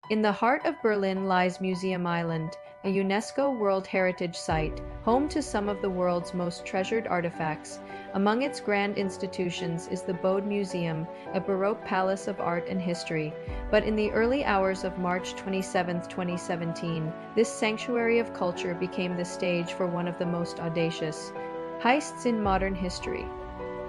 In the heart of Berlin lies Museum Island, a UNESCO World Heritage Site, home to some of the world's most treasured artifacts. Among its grand institutions is the Bode Museum, a Baroque palace of art and history. But in the early hours of March 27, 2017, this sanctuary of culture became the stage for one of the most audacious heists in modern history.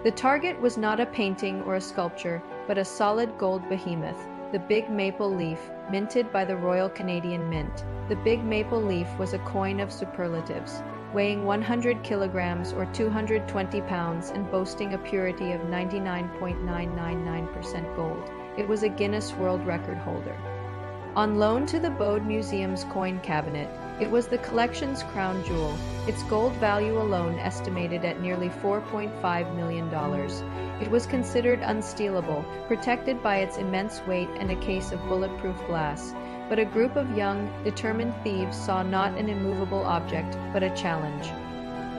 The target was not a painting or a sculpture, but a solid gold behemoth, the Big Maple Leaf, minted by the Royal Canadian Mint. The Big Maple Leaf was a coin of superlatives, weighing 100 kilograms or 220 pounds and boasting a purity of 99.999% gold. It was a Guinness World Record holder. On loan to the Bode Museum's coin cabinet, it was the collection's crown jewel, its gold value alone estimated at nearly $4.5 million. It was considered unstealable, protected by its immense weight and a case of bulletproof glass. But a group of young, determined thieves saw not an immovable object, but a challenge.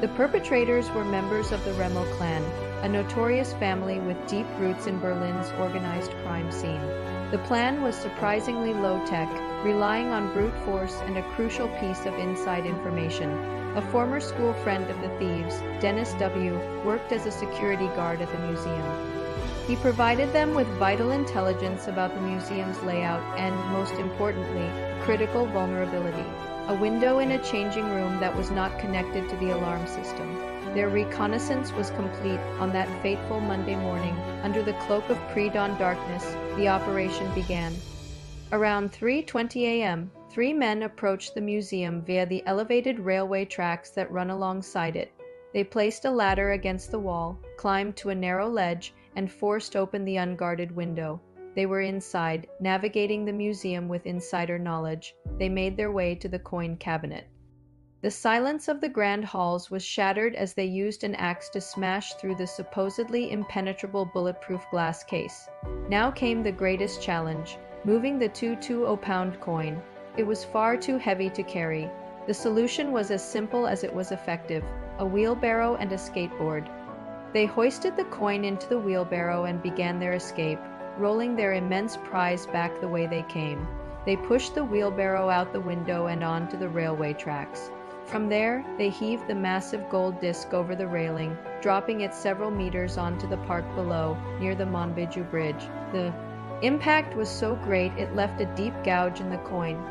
The perpetrators were members of the Remmel clan, a notorious family with deep roots in Berlin's organized crime scene. The plan was surprisingly low-tech, relying on brute force and a crucial piece of inside information. A former school friend of the thieves, Dennis W., worked as a security guard at the museum. He provided them with vital intelligence about the museum's layout and, most importantly, a critical vulnerability: a window in a changing room that was not connected to the alarm system. Their reconnaissance was complete on that fateful Monday morning. Under the cloak of pre-dawn darkness, the operation began. Around 3:20 a.m., three men approached the museum via the elevated railway tracks that run alongside it. They placed a ladder against the wall, climbed to a narrow ledge, and forced open the unguarded window. They were inside, navigating the museum with insider knowledge. They made their way to the coin cabinet. The silence of the grand halls was shattered as they used an axe to smash through the supposedly impenetrable bulletproof glass case. Now came the greatest challenge: moving the 220-pound coin. It was far too heavy to carry. The solution was as simple as it was effective: a wheelbarrow and a skateboard. They hoisted the coin into the wheelbarrow and began their escape, rolling their immense prize back the way they came. They pushed the wheelbarrow out the window and onto the railway tracks. From there, they heaved the massive gold disc over the railing, dropping it several meters onto the park below, near the Montbijou Bridge. The impact was so great it left a deep gouge in the coin.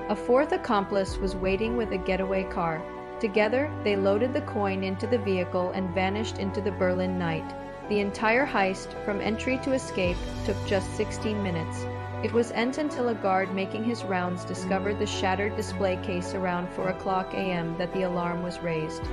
A fourth accomplice was waiting with a getaway car. Together, they loaded the coin into the vehicle and vanished into the Berlin night. The entire heist, from entry to escape, took just 16 minutes. It wasn't until a guard making his rounds discovered the shattered display case around 4 a.m. that the alarm was raised.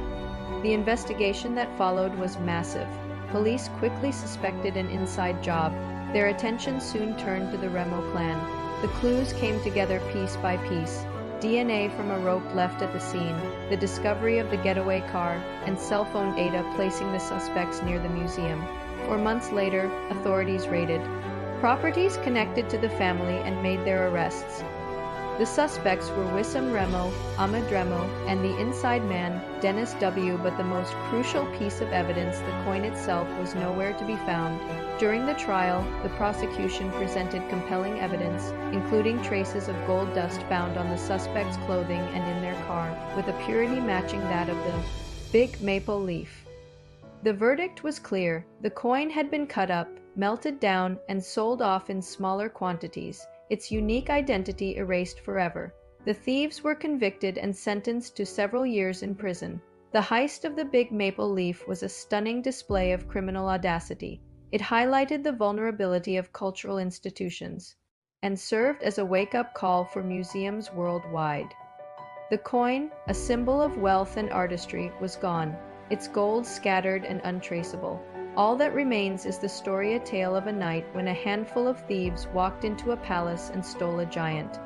The investigation that followed was massive. Police quickly suspected an inside job. Their attention soon turned to the Remmel clan. The clues came together piece by piece: DNA from a rope left at the scene, the discovery of the getaway car, and cell phone data placing the suspects near the museum. 4 months later, authorities raided properties connected to the family and made their arrests. The suspects were Wissam Remmel, Ahmed Remmel, and the inside man, Dennis W. But the most crucial piece of evidence, the coin itself, was nowhere to be found. During the trial, the prosecution presented compelling evidence, including traces of gold dust found on the suspects' clothing and in their car, with a purity matching that of the Big Maple Leaf. The verdict was clear: the coin had been cut up, melted down, and sold off in smaller quantities, its unique identity erased forever. The thieves were convicted and sentenced to several years in prison. The heist of the Big Maple Leaf was a stunning display of criminal audacity. It highlighted the vulnerability of cultural institutions and served as a wake-up call for museums worldwide. The coin, a symbol of wealth and artistry, was gone, its gold scattered and untraceable. All that remains is the story, a tale of a night when a handful of thieves walked into a palace and stole a giant